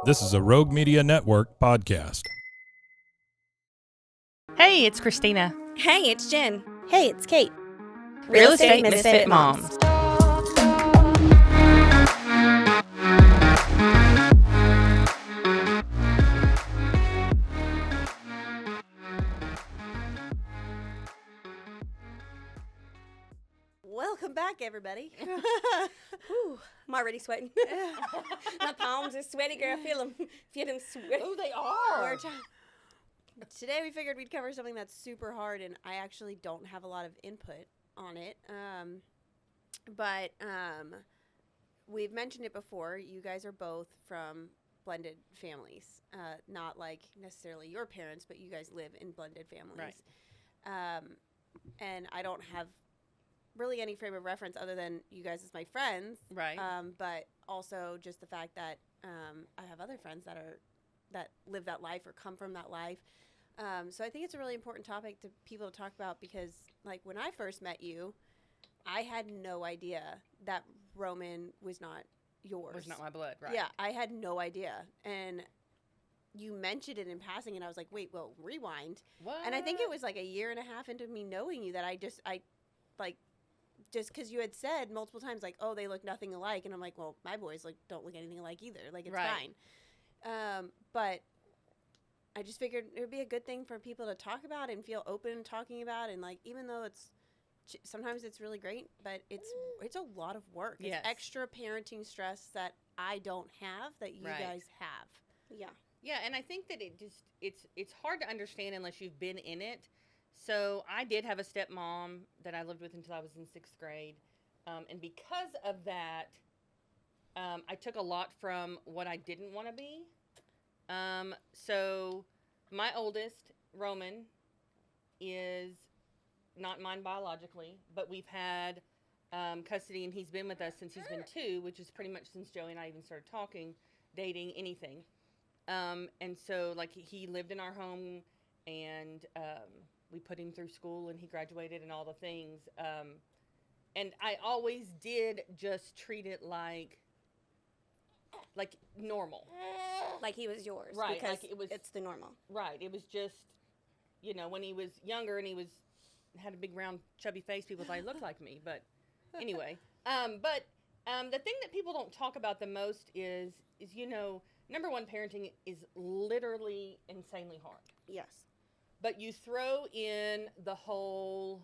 This is a Rogue Media Network podcast. Hey, it's Christina. Hey, it's Jen. Hey, it's Kate. Real Estate Misfit Moms. Welcome back, everybody. Whew, I'm already sweating. My palms are sweaty, girl. Feel them. Feel them sweat. Oh, they are. Today we figured we'd cover something that's super hard, and I actually don't have a lot of input on it. But we've mentioned it before. You guys are both from blended families. Not like necessarily your parents, but you guys live in blended families. Right. And I don't have really any frame of reference other than you guys as my friends. Right. But also just the fact that I have other friends that live that life or come from that life. So I think it's a really important topic to people to talk about because, like, when I first met you, I had no idea that Roman was not yours. Was not my blood, right? Yeah, I had no idea. And you mentioned it in passing, and I was like, wait, well, rewind. What? And I think it was like a year and a half into me knowing you that just because you had said multiple times, like, oh, they look nothing alike. And I'm like, well, my boys don't look anything alike either. Like, it's right. fine. But I just figured it would be a good thing for people to talk about and feel open talking about. And, like, even though sometimes it's really great, but it's a lot of work. Yes. It's extra parenting stress that I don't have that you Right. guys have. Yeah. Yeah, and I think that it's hard to understand unless you've been in it. So I did have a stepmom that I lived with until I was in 6th grade. And because of that, I took a lot from what I didn't want to be. So my oldest, Roman, is not mine biologically, but we've had custody, and he's been with us since he's been 2, which is pretty much since Joey and I even started talking, dating, anything. And so, like, he lived in our home, and we put him through school, and he graduated and all the things. And I always did just treat it like normal. Like he was yours. Right, Because like it's the normal. Right. It was just, when he was younger and he had a big round chubby face, people thought he looked like me. But anyway, but the thing that people don't talk about the most is number one, parenting is literally insanely hard. Yes. But you throw in the whole,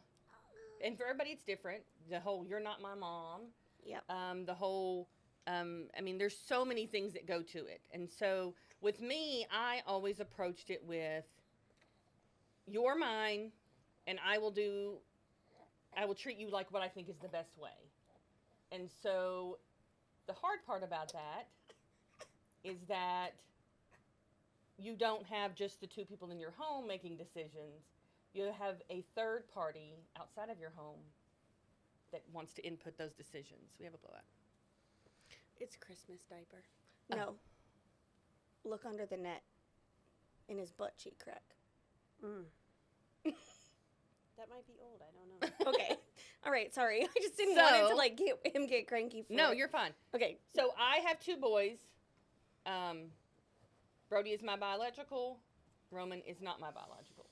and for everybody it's different, the whole you're not my mom. Yep. The whole, there's so many things that go to it. And so with me, I always approached it with, you're mine, and I will treat you like what I think is the best way. And so the hard part about that is that you don't have just the 2 people in your home making decisions. You have a third party outside of your home that wants to input those decisions. We have a blowout. It's Christmas diaper. No. Look under the net in his butt cheek crack. That might be old. I don't know. Okay. All right. Sorry. I just didn't want it to get cranky. No, you're fine. Okay. So I have 2 boys. Brody is my biological. Roman is not my biological.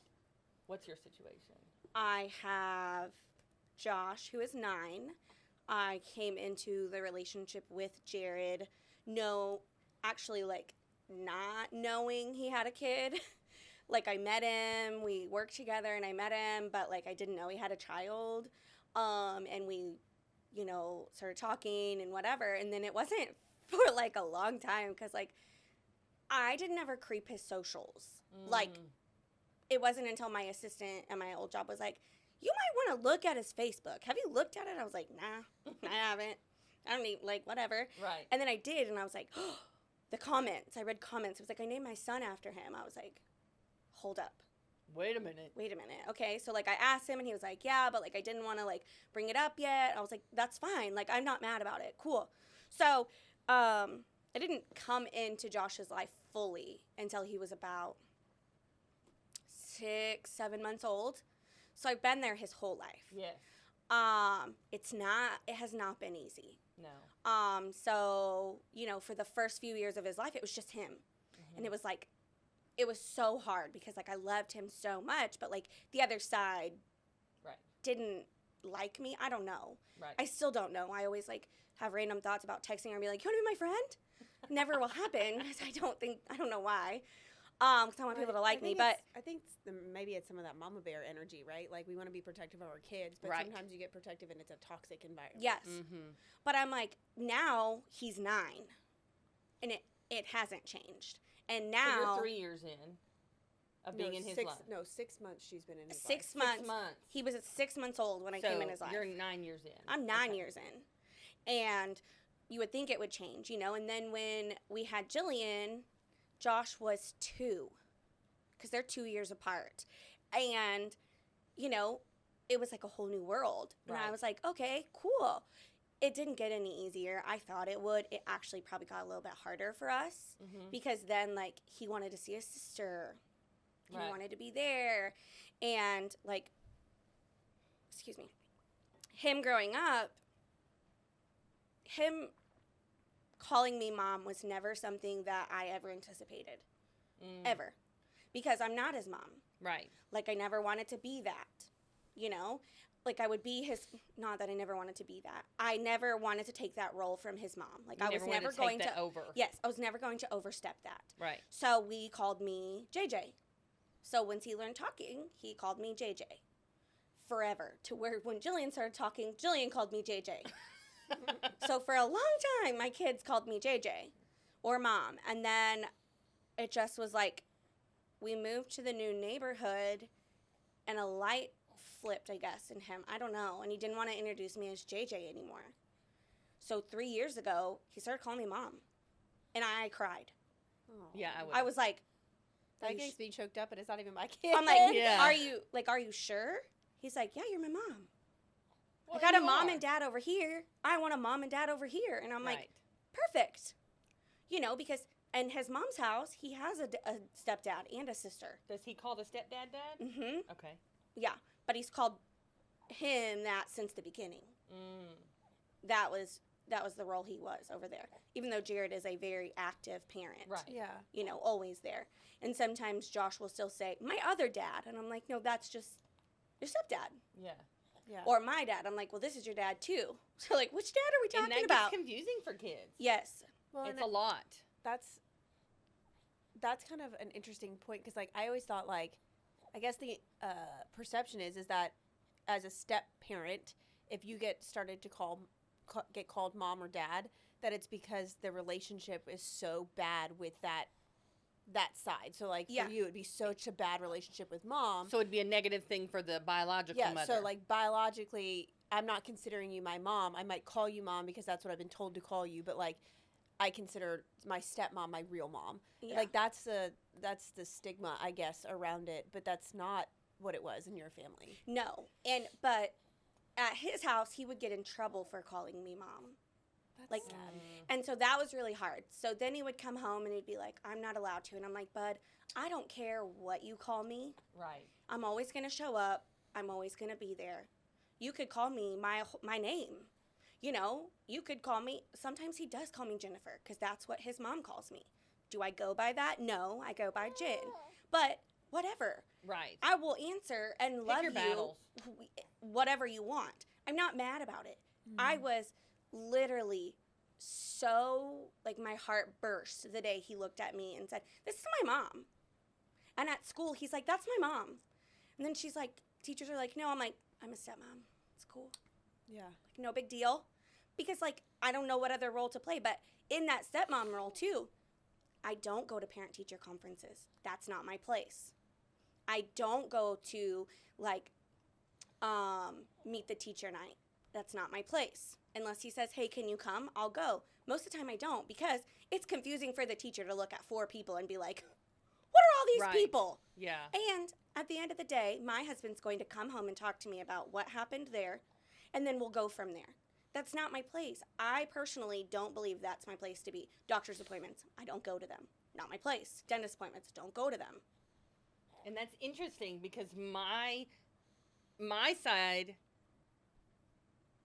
What's your situation? I have Josh, who is 9. I came into the relationship with Jared, not knowing he had a kid. Like, I met him, we worked together, and I met him, but, like, I didn't know he had a child. And we, started talking and whatever. And then it wasn't for, like, a long time because, like, I didn't ever creep his socials. Like, it wasn't until my assistant at my old job was like, you might want to look at his Facebook. Have you looked at it? I was like, nah, I haven't. I don't need, whatever. Right. And then I did, and I was like, oh, the comments. I read comments. It was like, I named my son after him. I was like, hold up. Wait a minute. Okay, so, I asked him, and he was like, yeah, but, I didn't want to, bring it up yet. I was like, that's fine. I'm not mad about it. Cool. So, I didn't come into Josh's life fully until he was about 6-7 months old. So I've been there his whole life. Yes. It has not been easy. No. So, you know, for the first few years of his life, it was just him. Mm-hmm. And it was like, it was so hard because, like, I loved him so much, but, like, the other side Right. didn't like me. I don't know. Right. I still don't know. I always, like, have random thoughts about texting her and be like, you want to be my friend? Never will happen because I don't know why. Because I want people to like me, but I think maybe it's some of that mama bear energy, right? Like we want to be protective of our kids, but Right. sometimes you get protective and it's a toxic environment. yes. Mm-hmm. But I'm like, now he's 9, and it hasn't changed. And So now you're 3 years in of being in his life. 6 months she's been in his 6 life. months. 6 months. He was at 6 months old when I So came in his life. you're 9 years in. I'm 9 Okay. years in, and you would think it would change, you know. And then when we had Jillian, Josh was 2, because they're 2 years apart, and you know, it was like a whole new world. And I Right. was like, okay, cool. It didn't get any easier. I thought it would. It actually probably got a little bit harder for us Mm-hmm. because then, like, he wanted to see his sister. And Right. he wanted to be there. And, like, excuse me, him growing up, him calling me mom was never something that I ever anticipated. Mm. Ever. Because I'm not his mom. Right. Like, I never wanted to be that, you know? Like, I would be his, not that I never wanted to be that. I never wanted to take that role from his mom. Like, You I was wanted never to going take that to, over. yes, I was never going to overstep that. Right. So we called me JJ. So once he learned talking, he called me JJ. Forever. To where when Jillian started talking, Jillian called me JJ. So for a long time, my kids called me JJ or mom. And then it just was like, we moved to the new neighborhood and a light flipped, I guess, in him. I don't know. And he didn't want to introduce me as JJ anymore. So 3 years ago, he started calling me mom. And I cried. Oh. Yeah, I would. I was like, That "Are you gets sh-" me choked up, and it's not even my kid. I'm like, Yeah. are you sure? He's like, yeah, you're my mom. Well, I got a you mom are. and dad over here. I want a mom and dad over here. And I'm like, Right. perfect. You know, because in his mom's house, he has a stepdad and a sister. Does he call the stepdad dad? Mm-hmm. Okay. Yeah. But he's called him that since the beginning. Mm. That was the role he was over there. Even though Jared is a very active parent. Right. Yeah. You know, always there. And sometimes Josh will still say, my other dad. And I'm like, no, that's just your stepdad. Yeah. Yeah. Or my dad. I'm like, well, this is your dad too. So, like, which dad are we And talking that about? gets confusing for kids. Yes. well, It's and a lot. that's kind of an interesting point because, like, I always thought, like, I guess the perception is that as a step parent, if you get started to get called mom or dad, that it's because the relationship is so bad with that side. So, like, Yeah. for you, it'd be such a bad relationship with mom. So it'd be a negative thing for the biological Yeah, mother. so, like, biologically, I'm not considering you my mom. I might call you mom because that's what I've been told to call you, but, like, I consider my stepmom my real mom. Yeah. Like, that's the stigma, I guess, around it, but that's not what it was in your family. No. But at his house, he would get in trouble for calling me mom. That's Like, sad. And so that was really hard. So then he would come home and he'd be like, I'm not allowed to. And I'm like, bud, I don't care what you call me. Right. I'm always going to show up. I'm always going to be there. You could call me my name. You know, you could call me. Sometimes he does call me Jennifer because that's what his mom calls me. Do I go by that? No, I go by Jen. But whatever. Right. I will answer and Pick love your you battles. whatever you want. I'm not mad about it. I was literally so, like, my heart burst the day he looked at me and said, this is my mom. And at school, he's like, that's my mom. And then she's like, teachers are like, no. I'm like, I'm a stepmom. It's cool. Yeah. Like, no big deal. Because, like, I don't know what other role to play. But in that stepmom role, too, I don't go to parent-teacher conferences. That's not my place. I don't go to, like, meet the teacher night. That's not my place. Unless he says, hey, can you come? I'll go. Most of the time I don't because it's confusing for the teacher to look at 4 people and be like, what are all these Right. people? Yeah. And at the end of the day, my husband's going to come home and talk to me about what happened there, and then we'll go from there. That's not my place. I personally don't believe that's my place to be. Doctor's appointments, I don't go to them. Not my place. Dentist appointments, don't go to them. And that's interesting because my side,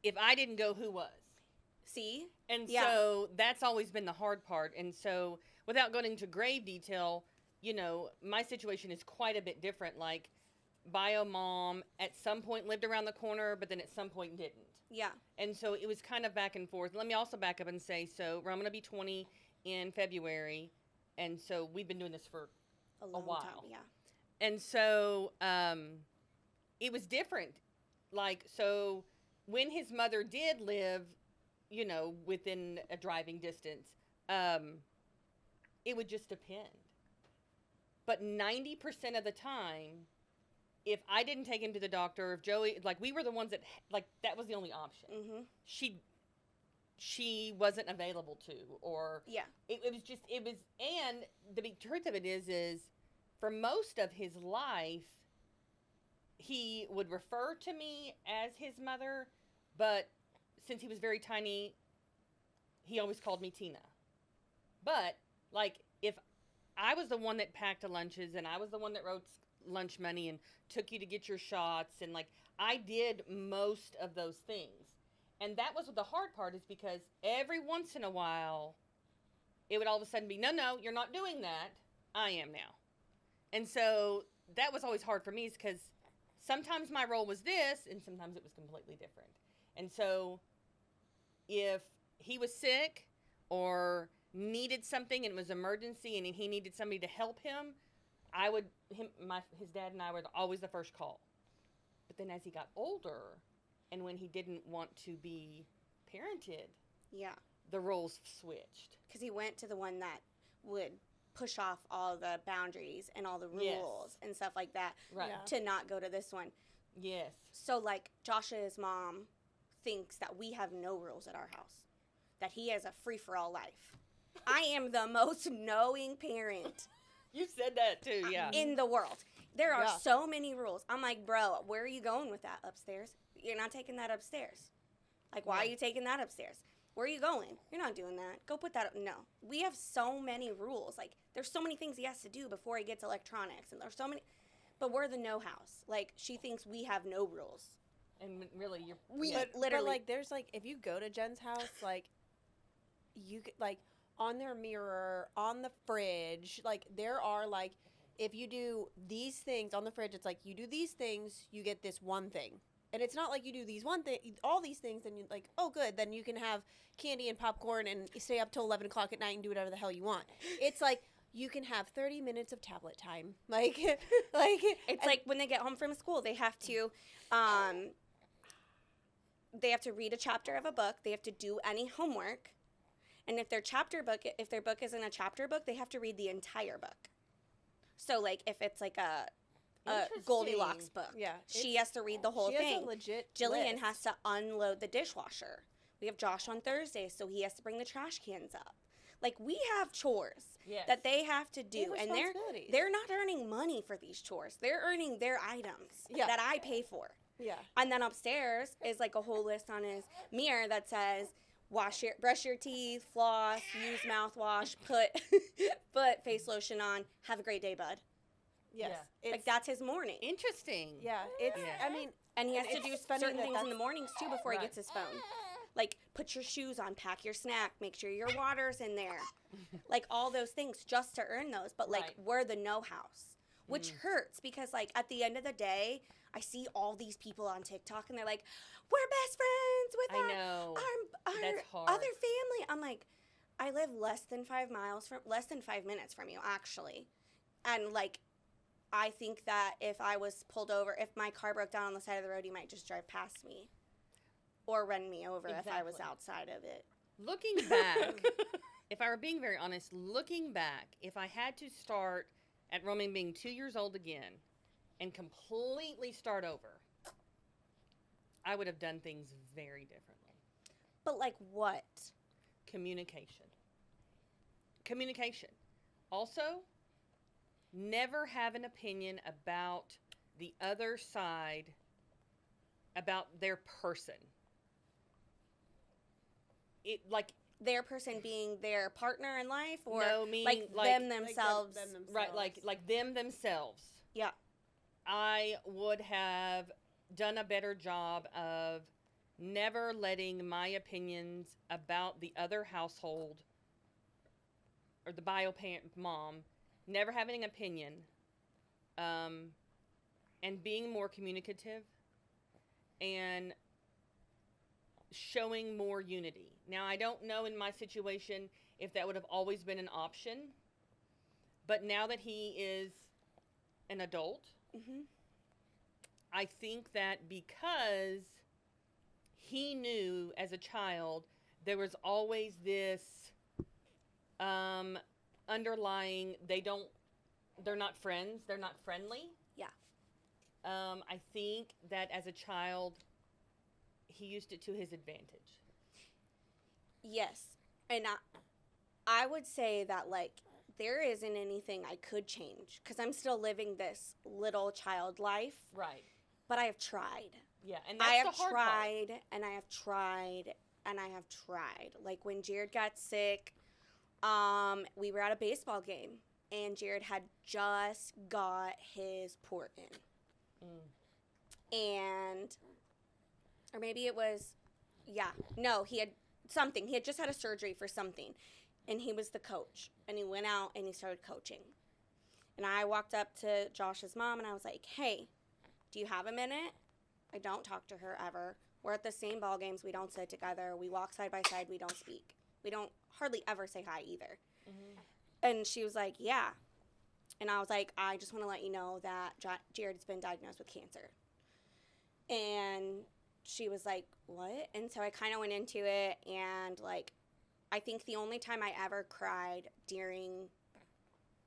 if I didn't go, who was? See? And Yeah. so that's always been the hard part. And so without going into grave detail, you know, my situation is quite a bit different. Like, bio mom at some point lived around the corner, but then at some point didn't. Yeah. And so it was kind of back and forth. Let me also back up and say, so I'm going to be 20 in February. And so we've been doing this for A long while. time. Yeah. And so it was different. Like, so when his mother did live, you know, within a driving distance, it would just depend. But 90% of the time, if I didn't take him to the doctor, if Joey, like, we were the ones that, like, that was the only option. Mm-hmm. She wasn't available to, or Yeah. it was, and the big truth of it is for most of his life, he would refer to me as his mother, but since he was very tiny, he always called me Tina. But, like, if I was the one that packed the lunches, and I was the one that wrote lunch money and took you to get your shots, and, like, I did most of those things. And that was the hard part, is because every once in a while, it would all of a sudden be, no, you're not doing that. I am now. And so that was always hard for me, is because sometimes my role was this, and sometimes it was completely different. And so if he was sick or needed something and it was emergency and he needed somebody to help him, his dad and I were always the first call. But then as he got older, and when he didn't want to be parented, Yeah. the roles switched. Because he went to the one that would push off all the boundaries and all the rules Yes. and stuff like that Right. Yeah. to not go to this one. Yes. So, like, Josh's mom thinks that we have no rules at our house, that he has a free-for-all life. I am the most knowing parent You said that too, yeah. in the world. There are Yeah. so many rules. I'm like, bro, where are you going with that? Upstairs? You're not taking that upstairs. Like, why are Yeah. you taking that upstairs? Where are you going? You're not doing that. Go put that up. No. We have so many rules. Like, there's so many things he has to do before he gets electronics. And there's so many. But we're the no house. Like, she thinks we have no rules. And really, But like, there's like, if you go to Jen's house, like, you could, like, on their mirror, on the fridge, like, there are, like, if you do these things on the fridge, it's like, you do these things, you get this one thing. And it's not like you do these one thing, all these things, and you're like, oh, good, then you can have candy and popcorn and stay up till 11 o'clock at night and do whatever the hell you want. It's like, you can have 30 minutes of tablet time. Like, It's like when they get home from school, they have to read a chapter of a book. They have to do any homework. And if their book isn't a chapter book, they have to read the entire book. So, like, if it's like a Goldilocks book, Yeah, she it's- has to read the whole she has thing. a legit Jillian list. has to unload the dishwasher. We have Josh on Thursday, so he has to bring the trash cans up. Like, we have chores Yes. that they have to They do, have and responsibilities. they're not earning money for these chores. They're earning their items Yeah. that I pay for. Yeah. And then upstairs is like a whole list on his mirror that says, brush your teeth, floss, use mouthwash, put face lotion on. Have a great day, bud. Yes. Yeah. Like, that's his morning. Interesting. Yeah. It's. Yeah. I mean, And he has to it's do funny certain that things in the that's- mornings too before he Right. gets his phone. Like, put your shoes on, pack your snack, make sure your water's in there. Like, all those things just to earn those. But, like, Right. we're the no house, which hurts because, like, at the end of the day, I see all these people on TikTok and they're like, we're best friends with I know. our That's hard. other family. I'm like, I live less than 5 minutes from you, actually. And, like, I think that if I was pulled over, if my car broke down on the side of the road, you might just drive past me or run me over if I was Exactly. outside of it. Looking back, if I were being very honest, looking back, if I had to start at Roman being 2 years old again and completely start over, I would have done things very differently. But, like, what? Communication. Communication. Also, never have an opinion about the other side, about their person. It, like, Their person being their partner in life, or No, meaning, like, like- them Like themselves? them right, like them themselves. Yeah. I would have done a better job of never letting my opinions about the other household or the bio parent mom, never having an opinion, and being more communicative and showing more unity. Now, I don't know in my situation if that would have always been an option, but now that he is an adult, Mm-hmm. I think that because he knew as a child there was always this underlying they're not friends, they're not friendly. Yeah. I think that as a child he used it to his advantage. Yes. And I would say that, like, there isn't anything I could change because I'm still living this little child life, Right. but I have tried. Yeah, and that's I have the hard tried, part. and I have tried, and I have tried. Like, when Jared got sick, we were at a baseball game, and Jared had just got his port in. And, or maybe it was, no, he had something. He had just had a surgery for something, and he was the coach. And he went out, and he started coaching. And I walked up to Josh's mom, and I was like, hey, do you have a minute? I don't talk to her ever. We're at the same ball games. We don't sit together. We walk side by side. We don't speak. We don't hardly ever say hi either. Mm-hmm. And she was like, yeah. And I was like, I just want to let you know that Jared's been diagnosed with cancer. And she was like, what? And so I kind of went into it, and, like, I think the only time I ever cried during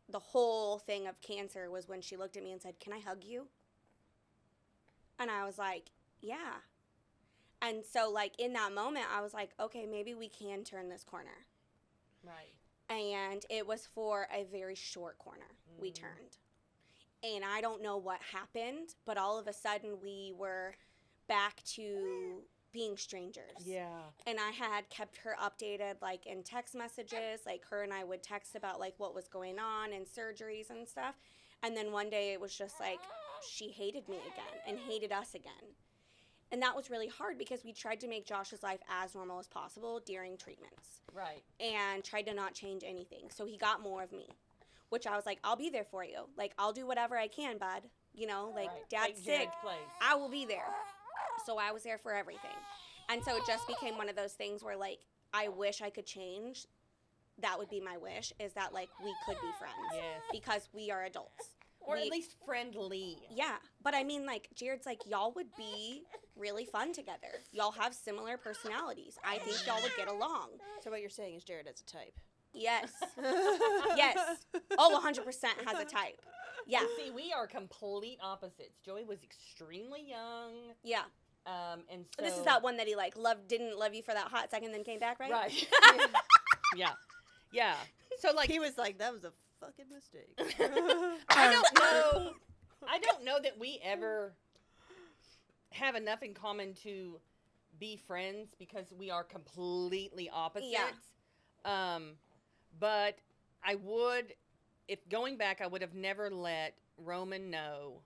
the whole thing of cancer was when she looked at me and said, can I hug you? And I was like, yeah. And so, like, in that moment, I was like, okay, maybe we can turn this corner. Right. And it was for a very short corner we turned. And I don't know what happened, but all of a sudden we were back to being strangers. Yeah. And I had kept her updated, like, in text messages. Like, her and I would text about, like, what was going on and surgeries and stuff. And then one day it was just like she hated me again and hated us again. And that was really hard because we tried to make Josh's life as normal as possible during treatments. Right. And tried to not change anything. So he got more of me, which I was like, I'll be there for you. Like, I'll do whatever I can, bud. You know, like, Right. Dad's Take sick. Jared's place. I will be there. So I was there for everything. And so it just became one of those things where, like, I wish I could change. That would be my wish, is that, like, we could be friends. Yes. Because we are adults. Or at least friendly. Yeah. But I mean, like, Jared's like, y'all would be really fun together. Y'all have similar personalities. I think y'all would get along. So what you're saying is Jared has a type. Yes. Yes. Oh, 100% has a type. Yeah. See, we are complete opposites. Joey was extremely young. Yeah. And so This is that one that he, like, didn't love you for that hot second, then came back, right? Right. Yeah. Yeah. So, like, He was like, that was a fucking mistake. I don't know that we ever have enough in common to be friends because we are completely opposites. Yeah. But I would, if going back, I would have never let Roman know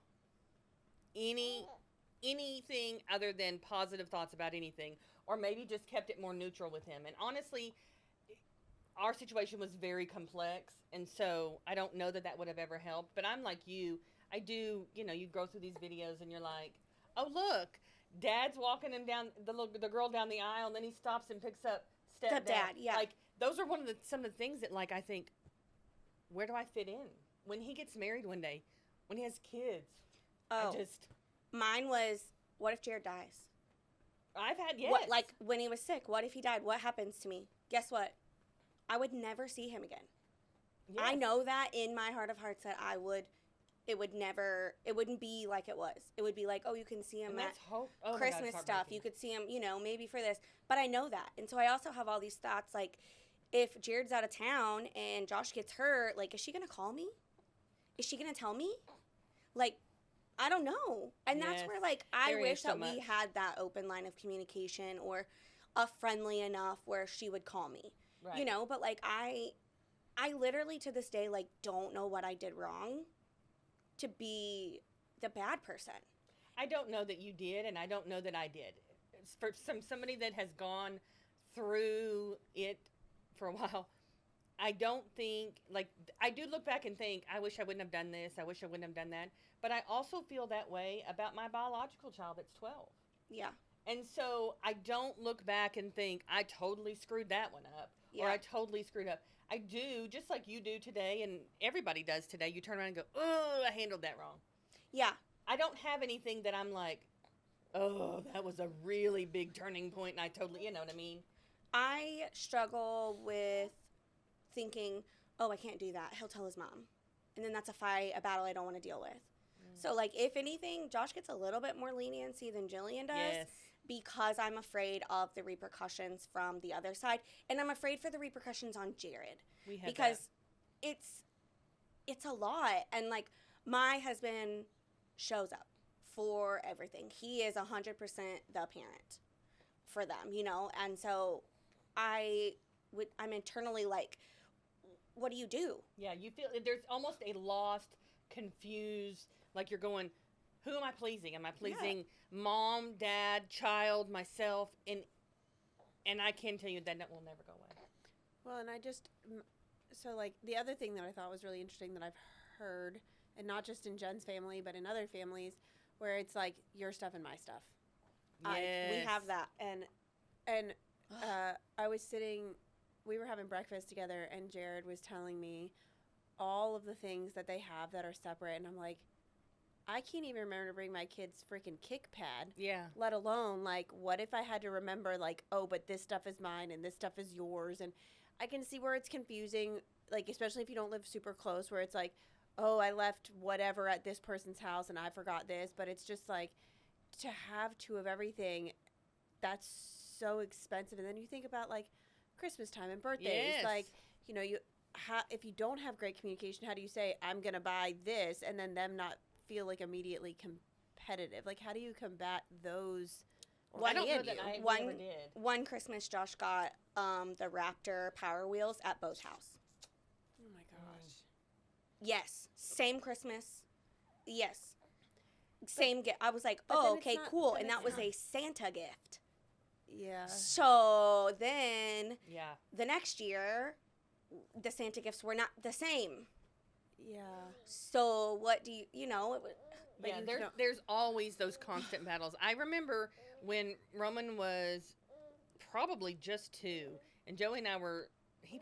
anything other than positive thoughts about anything, or maybe just kept it more neutral with him. And honestly, our situation was very complex, and so I don't know that would have ever helped. But I'm like you. I do, you go through these videos and you're like, oh, look, Dad's walking him down, the girl down the aisle, and then he stops and picks up stepdad. Yeah. Like, those are some of the things that, like, I think, where do I fit in? When he gets married one day, when he has kids, Mine was, what if Jared dies? I've had, yes. What, like, when he was sick, what if he died? What happens to me? Guess what? I would never see him again. Yes. I know that in my heart of hearts that it wouldn't be like it was. It would be like, oh, you can see him And at that's hope. Oh my God, Christmas it's stuff. heartbreaking. You could see him, maybe for this. But I know that. And so I also have all these thoughts, like, if Jared's out of town and Josh gets hurt, like, is she going to call me? Is she going to tell me? Like, I don't know. And that's Yes. where, like, I There wish is so that we much. had that open line of communication or a friendly enough where she would call me. Right. But, like, I literally to this day, like, don't know what I did wrong to be the bad person. I don't know that you did, and I don't know that I did. for somebody that has gone through it for a while, I don't think, like, I do look back and think, I wish I wouldn't have done this. I wish I wouldn't have done that. But I also feel that way about my biological child that's 12. Yeah. And so I don't look back and think, I totally screwed that one up. Yeah. Or I totally screwed up. I do, just like you do today, and everybody does today. You turn around and go, oh, I handled that wrong. Yeah. I don't have anything that I'm like, oh, that was a really big turning point, and I totally, you know what I mean? I struggle with thinking, oh, I can't do that. He'll tell his mom. And then that's a battle I don't want to deal with. So, like, if anything, Josh gets a little bit more leniency than Jillian does. Yes. Because I'm afraid of the repercussions from the other side. And I'm afraid for the repercussions on Jared. We had because it's a lot. And, like, my husband shows up for everything. He is 100% the parent for them, you know? And so I'm internally like, what do you do? Yeah, you feel there's almost a lost, confused, like you're going, who am I pleasing? Am I pleasing mom, dad, child, myself? And I can tell you that will never go away. Well, and so like the other thing that I thought was really interesting that I've heard, and not just in Jen's family, but in other families, where it's like your stuff and my stuff. Yes. We have that. And we were having breakfast together, and Jared was telling me all of the things that they have that are separate, and I'm like, I can't even remember to bring my kids' freaking kick pad. Yeah. Let alone, like, what if I had to remember, like, oh, but this stuff is mine and this stuff is yours, and I can see where it's confusing, like, especially if you don't live super close, where it's like, oh, I left whatever at this person's house and I forgot this, but it's just like, to have two of everything, that's so expensive. And then you think about, like, Christmas time and birthdays. Yes. Like, you know, if you don't have great communication, how do you say, I'm going to buy this, and then them not feel, like, immediately competitive? Like, how do you combat those? I don't know that I ever did. One Christmas, Josh got the Raptor Power Wheels at Bo's house. Oh, my gosh. Yes. Same Christmas. Yes. Same gift. I was like, but oh, then it's okay, not- cool. then And it's that was not- a Santa gift. Yeah. So then Yeah. the next year, the Santa gifts were not the same. Yeah. So what do you know? But Yeah, you don't- there's always those constant battles. I remember when Roman was probably just 2, and Joey and I were, he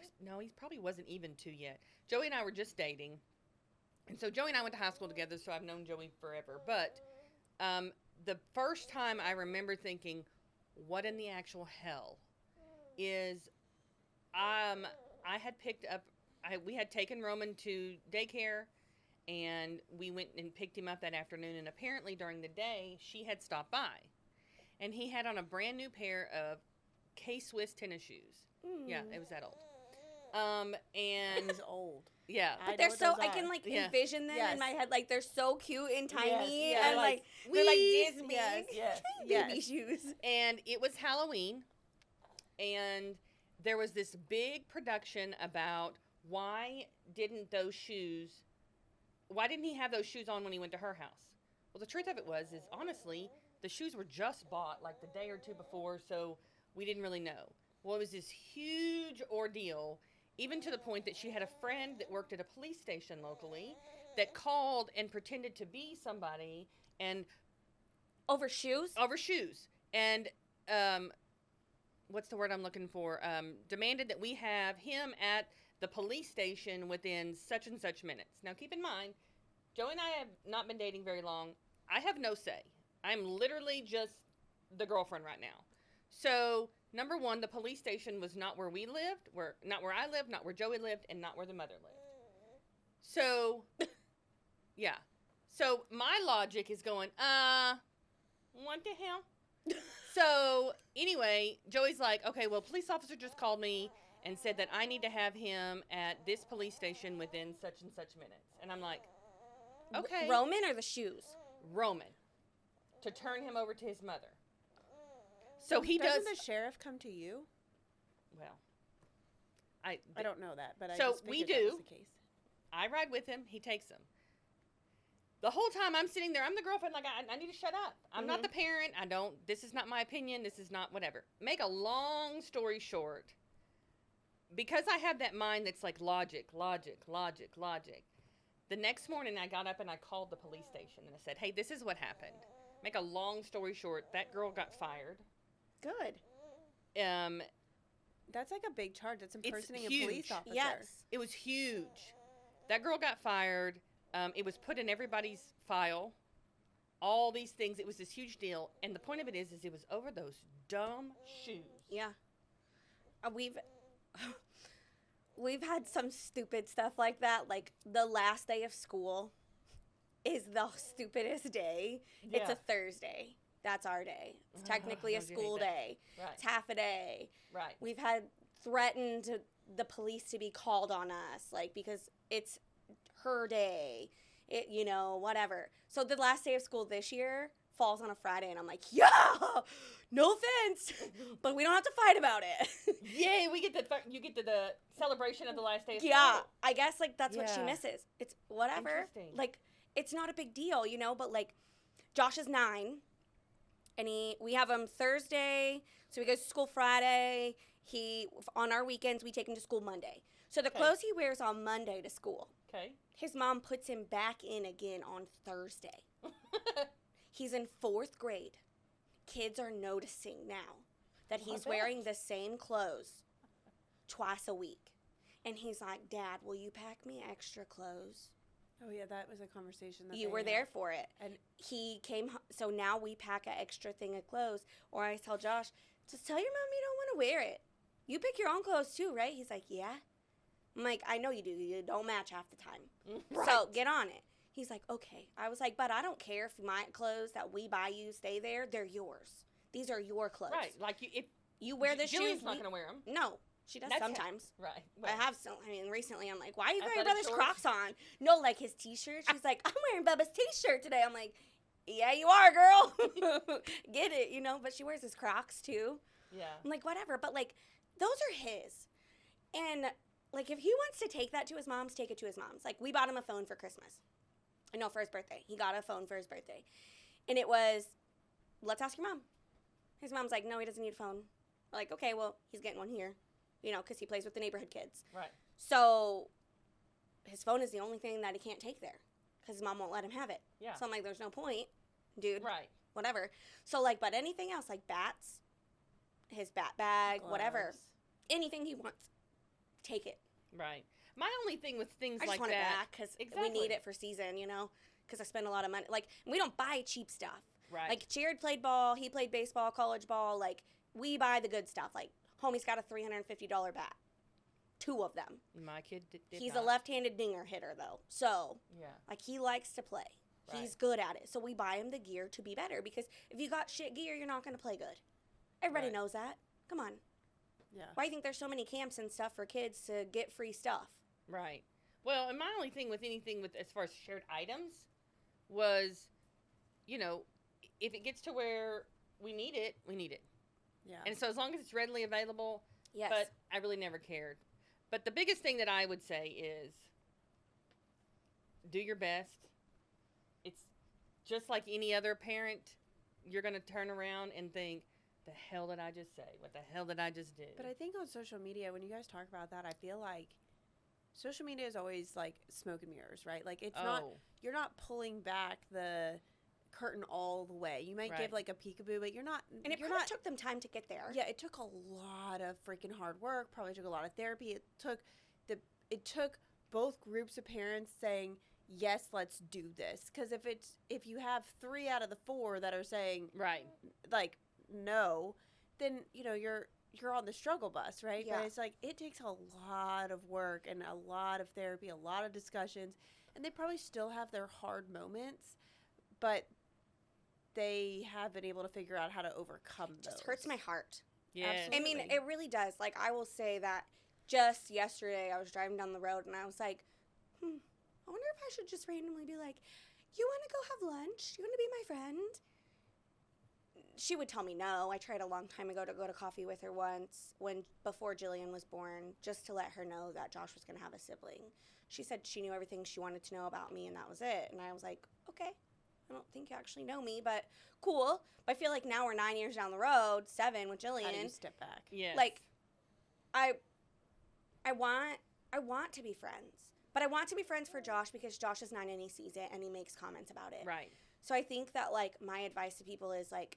probably wasn't even 2 yet. Joey and I were just dating. And so Joey and I went to high school together, so I've known Joey forever. But the first time I remember thinking, what in the actual hell is, I had picked up, we had taken Roman to daycare, and we went and picked him up that afternoon, and apparently during the day, she had stopped by. And he had on a brand new pair of K-Swiss tennis shoes. Yeah, it was that old. And It's old. yeah. I But know they're what so, those I are. can like Yeah. envision them Yes. in my head. Like they're so cute and tiny. yeah, And like, they're like wee. this big. Yes. Baby Yes. shoes. And it was Halloween, and there was this big production about why didn't he have those shoes on when he went to her house? Well, the truth of it is honestly, the shoes were just bought like the day or two before, so we didn't really know. Well, it was this huge ordeal, even to the point that she had a friend that worked at a police station locally that called and pretended to be somebody and Over shoes? over shoes, and what's the word I'm looking for? Demanded that we have him at the police station within such and such minutes. Now, keep in mind, Joey and I have not been dating very long. I have no say. I'm literally just the girlfriend right now. So, number one, the police station was not where we lived, not where I lived, not where Joey lived, and not where the mother lived. So, yeah. So, my logic is going, what the hell? So, anyway, Joey's like, okay, well, police officer just called me and said that I need to have him at this police station within such and such minutes. And I'm like, okay. Roman or the shoes? Roman. To turn him over to his mother. So he Doesn't does. the sheriff come to you? Well, I don't know that, but I So just we figured that do. was the case. I ride with him. He takes him. The whole time I'm sitting there, I'm the girlfriend, like, I need to shut up. I'm not the parent. This is not my opinion. This is not whatever. Make a long story short, because I have that mind that's like logic. The next morning I got up and I called the police station and I said, hey, this is what happened. Make a long story short, that girl got fired. Good. That's like a big charge. That's impersonating a huge. police officer. Yes. It was huge. That girl got fired. It was put in everybody's file. All these things. It was this huge deal. And the point of it is it was over those dumb shoes. Yeah. We've had some stupid stuff like that. Like, the last day of school is the stupidest day. Yeah. It's a Thursday. That's our day. It's technically a don't you hate school that? day. Right. It's half a day. Right. We've had threatened the police to be called on us, like, because it's her day. Whatever. So the last day of school this year falls on a Friday, and I'm like, yeah, no offense, but we don't have to fight about it. Yay, you get the celebration of the last day of Yeah, school. I guess, like, that's what she Yeah. misses. It's whatever. Interesting. Like, it's not a big deal, but, like, Josh is 9, and we have him Thursday, so he goes to school Friday. On our weekends, we take him to school Monday. So the Okay. clothes he wears on Monday to school, Okay. his mom puts him back in again on Thursday. He's in 4th grade. Kids are noticing now that Well, I he's bet. wearing the same clothes twice a week. And he's like, Dad, will you pack me extra clothes? Oh yeah, that was a conversation that You they were had. there for it. And He came, so now we pack an extra thing of clothes. Or I tell Josh, just tell your mom you don't want to wear it. You pick your own clothes too, right? He's like, yeah. I'm like, I know you do. You don't match half the time. Right. So get on it. He's like, okay. I was like, but I don't care if my clothes that we buy you stay there. They're yours. These are your clothes. Right. Like if You wear the Jillian's shoes. not going to wear them. No, she does That's sometimes. Right. Recently I'm like, why are you wearing Athletic Bubba's shorts? Crocs on? No, like his t-shirt. She's like, I'm wearing Bubba's t-shirt today. I'm like, yeah, you are, girl. Get it, But she wears his Crocs too. Yeah. I'm like, whatever. But, like, those are his. And, like, if he wants to take that to his mom's, take it to his mom's. Like, we bought him a phone for Christmas. No, for his birthday. He got a phone for his birthday. And it was, let's ask your mom. His mom's like, no, he doesn't need a phone. We're like, okay, well, he's getting one here. Because he plays with the neighborhood kids. Right. So, his phone is the only thing that he can't take there. Because his mom won't let him have it. Yeah. So I'm like, there's no point, dude. Right. Whatever. So, like, but anything else, like bats, his bat bag, whatever. gloves. Anything he wants, take it. Right. My only thing with things I just like want it that. back because we Exactly. need it for season, because I spend a lot of money. Like, we don't buy cheap stuff. Right. Like, Jared played ball, he played baseball, college ball. Like, we buy the good stuff. Like, homie's got a $350 bat. 2 of them. my kid did He's not. a left-handed dinger hitter, though. So, Yeah. like, he likes to play. He's Right. good at it. So we buy him the gear to be better because if you got shit gear, you're not going to play good. Everybody Right. knows that. Come on. yeah. Why do you think there's so many camps and stuff for kids to get free stuff? Right. Well, and my only thing with anything with as far as shared items was, if it gets to where we need it, we need it. Yeah. And so as long as it's readily available, Yes. but I really never cared. But the biggest thing that I would say is do your best. It's just like any other parent, you're going to turn around and think, the hell did I just say? What the hell did I just do? But I think on social media, when you guys talk about that, I feel like social media is always like smoke and mirrors, right? Like it's not, you're not pulling back the curtain all the way. You might Right. give like a peekaboo, but you're not. and it you're probably not. took them time to get there. Yeah, it took a lot of freaking hard work. Probably took a lot of therapy. It took both groups of parents saying yes, let's do this. Because if you have 3 out of the 4 that are saying Right. like no, then you're on the struggle bus, right? Yeah. But it's like it takes a lot of work and a lot of therapy, a lot of discussions, and they probably still have their hard moments, but they have been able to figure out how to overcome It just those. hurts my heart. Yeah. I mean, Absolutely. it really does. Like, I will say that just yesterday I was driving down the road and I was like, I wonder if I should just randomly be like, you want to go have lunch? You want to be my friend? she would tell me no. I tried a long time ago to go to coffee with her once before Jillian was born, just to let her know that Josh was going to have a sibling. She said she knew everything she wanted to know about me, and that was it. And I was like, okay, I don't think you actually know me, but cool. But I feel like now we're 9 years down the road, 7 with Jillian. How do you step back? Yes. Like, I want to be friends. But I want to be friends for Josh because Josh is 9 and he sees it and he makes comments about it. Right. So I think that, like, my advice to people is, like,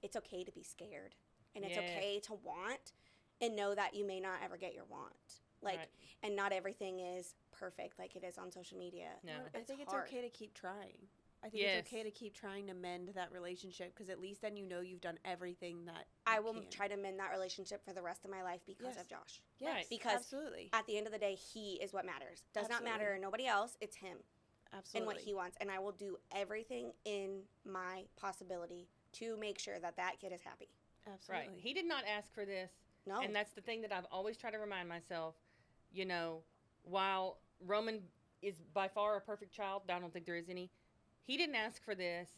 it's okay to be scared. And it's okay to want and know that you may not ever get your want. Like, Right. and not everything is perfect like it is on social media. No. I think it's hard. okay to keep trying. I think Yes. it's okay to keep trying to mend that relationship because at least then you know you've done everything that I you will can. try to mend that relationship for the rest of my life because Yes. of Josh. Yes, Right. Because absolutely. At the end of the day, he is what matters. Does not matter Absolutely. nobody else. It's him Absolutely. and what he wants. And I will do everything in my possibility to make sure that that kid is happy. Absolutely. Right. He did not ask for this. No. And that's the thing that I've always tried to remind myself, you know, while Roman is by far a perfect child, I don't think there is any, he didn't ask for this.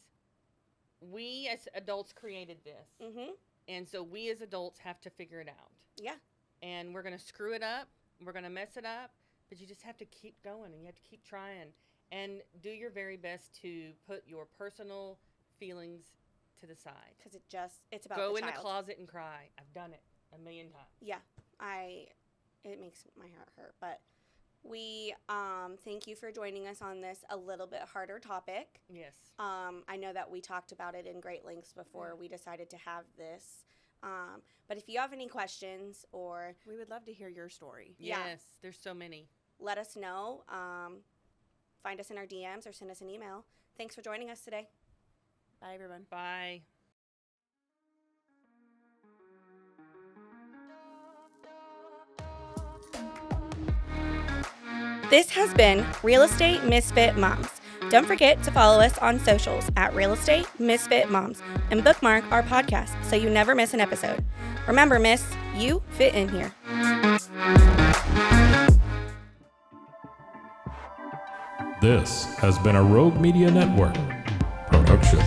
We as adults created this. Mm-hmm. And so we as adults have to figure it out. Yeah. And we're going to screw it up. We're going to mess it up. But you just have to keep going and you have to keep trying. And do your very best to put your personal feelings to the side. Because it's about Go the in child. the closet and cry. I've done it 1,000,000 times. Yeah. It makes my heart hurt. But we thank you for joining us on this a little bit harder topic. Yes. I know that we talked about it in great lengths before we decided to have this. But if you have any questions or We would love to hear your story. Yeah. Yes. There's so many. let us know, find us in our DMs or send us an email. Thanks for joining us today. Bye, everyone. Bye. This has been Real Estate Misfit Moms. Don't forget to follow us on socials at Real Estate Misfit Moms and bookmark our podcast so you never miss an episode. Remember, Miss, you fit in here. This has been a Rogue Media Network production.